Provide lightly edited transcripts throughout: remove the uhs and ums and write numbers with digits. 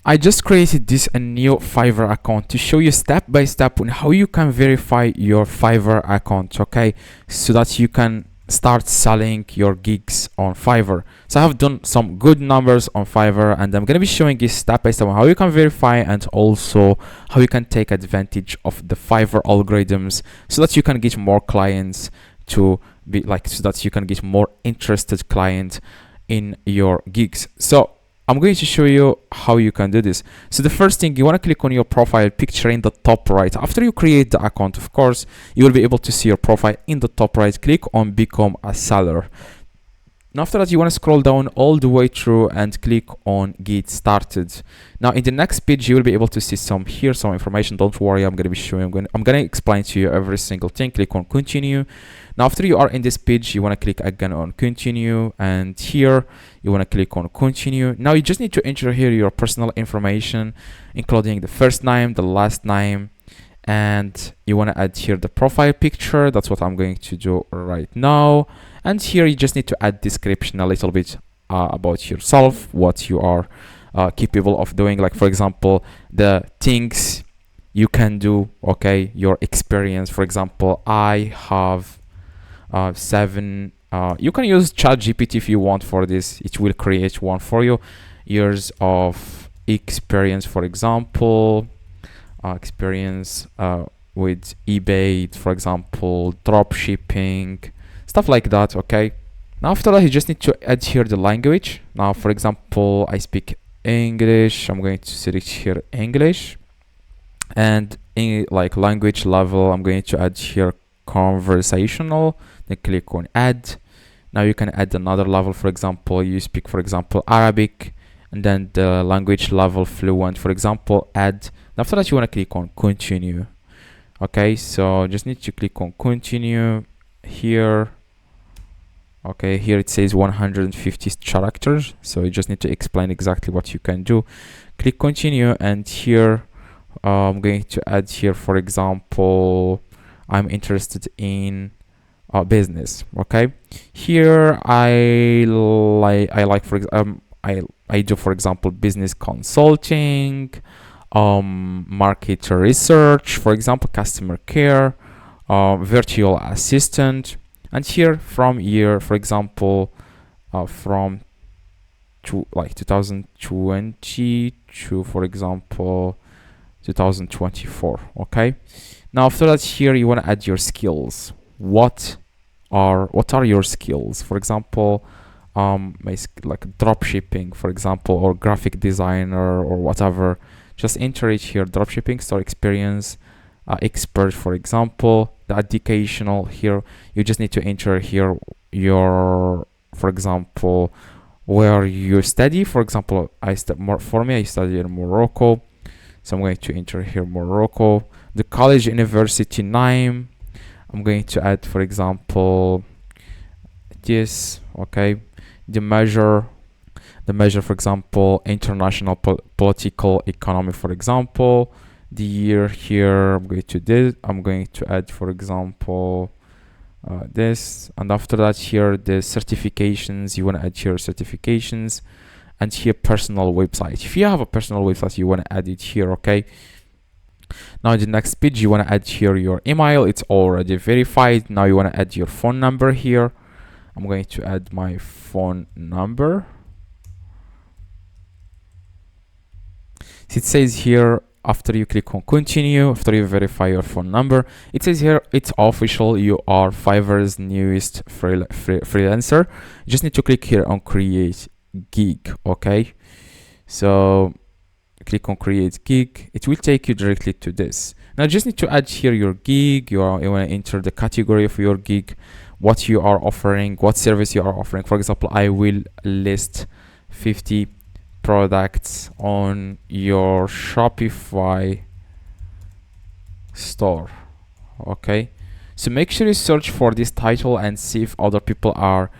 I just created this a new Fiverr account to show you step by step on how you can verify your Fiverr account, okay, so that you can start selling your gigs on Fiverr. So I have done some good numbers on Fiverr, and I'm going to be showing you step by step on how you can verify and also how you can take advantage of the Fiverr algorithms so that you can get more clients to be like, so that you can get more interested clients in your gigs. So I'm going to show you how you can do this. So the first thing, you want to click on your profile picture in the top right. After you create the account, of course, you will be able to see your profile in the top right. Click on become a seller. Now after that, you want to scroll down all the way through and click on get started. Now in the next page, you will be able to see some information. Don't worry, I'm going to be showing, I'm going to explain to you every single thing. Click on continue. Now after you are in this page, you want to click again on continue, and here you want to click on continue. Now you just need to enter here your personal information, including the first name, the last name, and you want to add here the profile picture. That's what I'm going to do right now. And here you just need to add description a little bit about yourself, what you are capable of doing, like for example the things you can do, okay, your experience. For example, I have 7 you can use ChatGPT if you want for this, it will create one for you. Years of experience, for example, experience with eBay, for example, drop shipping, stuff like that, okay. Now after that, you just need to add here the language. Now for example, I speak English, I'm going to select here English, and in like language level, I'm going to add here conversational. Then click on add. Now you can add another level. For example, you speak, for example, Arabic, and then the language level fluent, for example, add. After that, you want to click on continue. Okay, so just need to click on continue here. Okay, here it says 150 characters, so you just need to explain exactly what you can do. Click continue, and here I'm going to add here, for example, I'm interested in business. Okay, here I like for example I do, for example, business consulting, market research, for example, customer care, virtual assistant. And here from year, for example, from like 2020 to, for example, 2024. Okay, now after that, here you want to add your skills. What are your skills? For example, like drop shipping, for example, or graphic designer or whatever. Just enter it here, drop shipping, store experience, expert, for example. The educational, here you just need to enter here your, for example, where you study. For example, I study in Morocco, so I'm going to enter here Morocco. The college, university name, I'm going to add, for example, this. Okay, the measure, for example, international political economy, for example. The year here, I'm going to add, for example, this. And after that, here the certifications, you want to add here certifications, and here personal website. If you have a personal website, you want to add it here. Okay, now in the next page, you want to add here your email. It's already verified. Now you want to add your phone number here. I'm going to add my phone number. It says here, after you click on continue, after you verify your phone number, it says here it's official, you are Fiverr's newest freelancer. You just need to click here on create gig. Okay, so click on create gig. It will take you directly to this. Now you just need to add here your gig. You want to enter the category of your gig, what you are offering, what service you are offering. For example, I will list 50 products on your Shopify store. Okay, so make sure you search for this title and see if other people are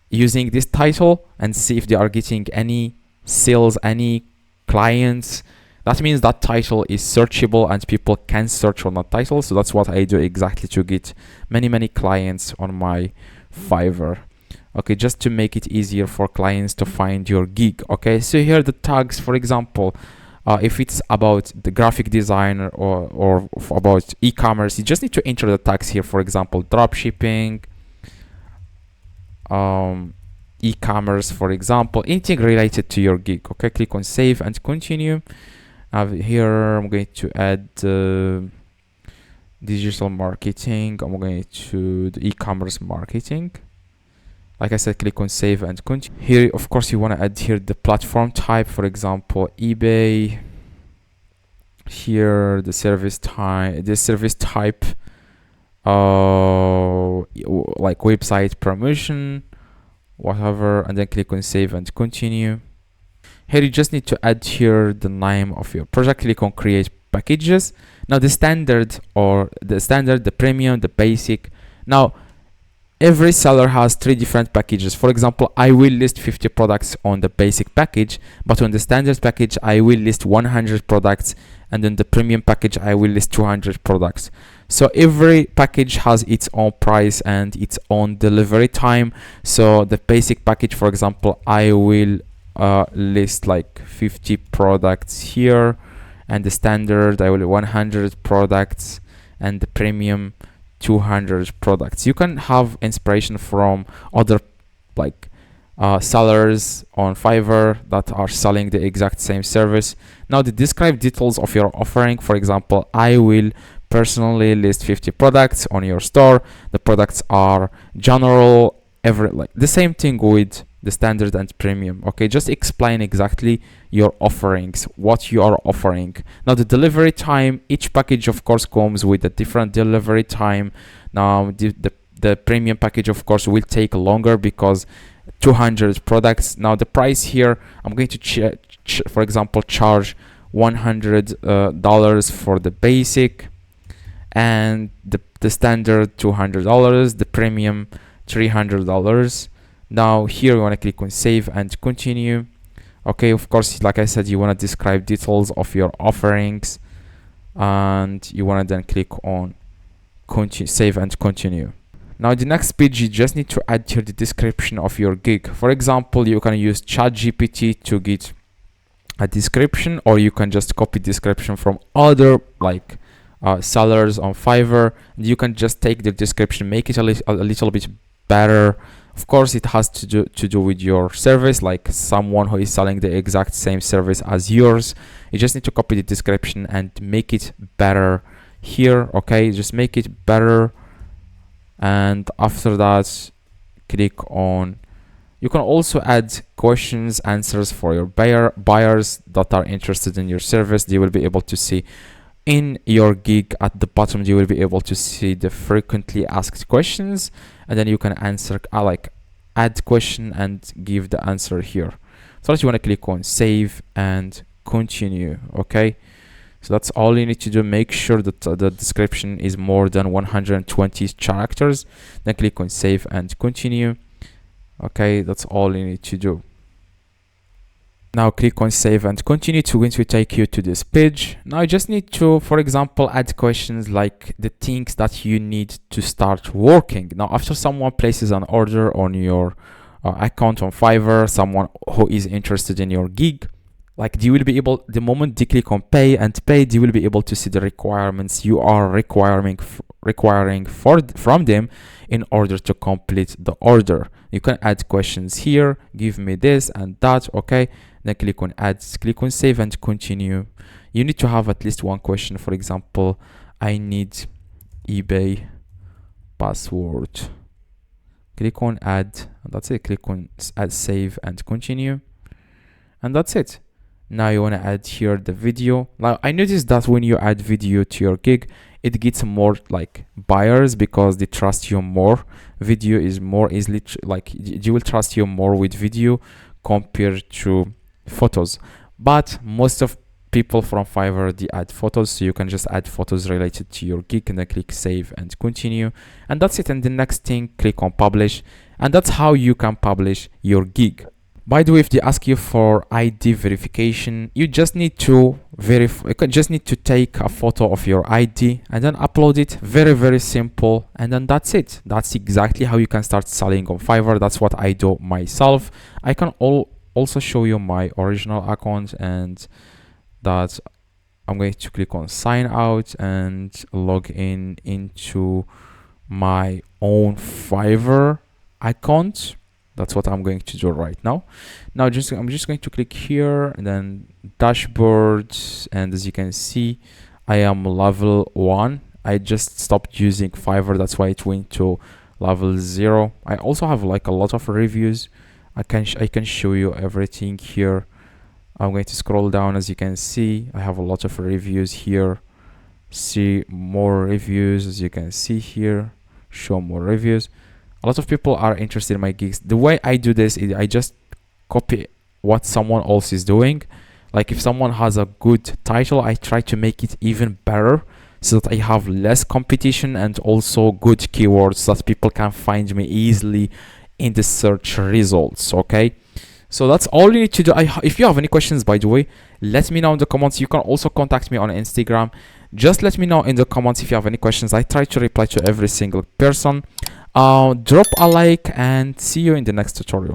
using this title, and see if they are getting any sales, any clients. That means that title is searchable and people can search on that title. So that's what I do exactly to get many clients on my Fiverr. Okay, just to make it easier for clients to find your gig. Okay, so here are the tags. For example, If it's about the graphic designer or about e-commerce, you just need to enter the tags here. For example, drop shipping, e-commerce, for example, anything related to your gig. Okay, click on save and continue. Here I'm going to add digital marketing. I'm going to the e-commerce marketing. Like I said, click on save and continue. Here, of course, you want to add here the platform type, for example, eBay. Here, the service type, like website promotion, whatever, and then click on save and continue. Here, you just need to add here the name of your project. Click on create packages. Now, the standard, the premium, the basic. Now, every seller has 3 different packages. For example, I will list 50 products on the basic package, but on the standard package, I will list 100 products, and then the premium package, I will list 200 products. So every package has its own price and its own delivery time. So the basic package, for example, I will list like 50 products here, and the standard, I will 100 products, and the premium 200 products. You can have inspiration from other like sellers on Fiverr that are selling the exact same service. Now, the describe details of your offering. For example, I will personally list 50 products on your store. The products are general, like the same thing with the standard and premium. Okay, just explain exactly your offerings, what you are offering. Now, the delivery time, each package of course comes with a different delivery time. Now, the premium package of course will take longer because 200 products. Now, the price here, I'm going to for example charge $100 for the basic, and the standard $200, the premium $300. Now, here we want to click on save and continue. Okay, of course, like I said, you want to describe details of your offerings, and you want to then click on save and continue. Now, the next page, you just need to add here the description of your gig. For example, you can use ChatGPT to get a description, or you can just copy description from other like sellers on Fiverr. You can just take the description, make it a little bit better. Of course, it has to do with your service, like someone who is selling the exact same service as yours. You just need to copy the description and make it better here. Okay, just make it better, and after that, click on. You can also add questions, answers for your buyers that are interested in your service. They will be able to see in your gig at the bottom. You will be able to see the frequently asked questions, and then you can answer like add question and give the answer here. So that you want to click on save and continue. Okay, so that's all you need to do. Make sure that the description is more than 120 characters, then click on save and continue. Okay, that's all you need to do. Now click on save and continue. It's going to take you to this page. Now you just need to, for example, add questions like the things that you need to start working. Now, after someone places an order on your account on Fiverr, someone who is interested in your gig, like you will be able, the moment they click on pay and pay, you will be able to see the requirements you are requiring from them in order to complete the order. You can add questions here, give me this and that. Okay, then click on add, click on save and continue. You need to have at least one question. For example, I need eBay password. Click on add, and that's it. Click on add, save and continue, and that's it. Now you want to add here the video. Now I noticed that when you add video to your gig, it gets more like buyers because they trust you more. Video is more easily like you will trust you more with video compared to photos. But most of people from Fiverr, they add photos, so you can just add photos related to your gig and then click save and continue, and that's it. And the next thing, click on publish, and that's how you can publish your gig. By the way, if they ask you for ID verification, you just need to verify. You just need to take a photo of your ID and then upload it. Very, very simple. And then that's it. That's exactly how you can start selling on Fiverr. That's what I do myself. I can also show you my original account, and that I'm going to click on sign out and log in into my own Fiverr account. That's what I'm going to do right now. I'm just going to click here and then dashboards, and as you can see, I am level 1. I just stopped using Fiverr, that's why it went to level 0. I also have like a lot of reviews. I can show you everything here. I'm going to scroll down. As you can see, I have a lot of reviews here. See more reviews, as you can see here. Show more reviews. A lot of people are interested in my gigs. The way I do this is I just copy what someone else is doing. Like if someone has a good title, I try to make it even better so that I have less competition and also good keywords so that people can find me easily in the search results. Okay, so that's all you need to do. If you have any questions, by the way, let me know in the comments. You can also contact me on Instagram. Just let me know in the comments if you have any questions. I try to reply to every single person. Drop a like and see you in the next tutorial.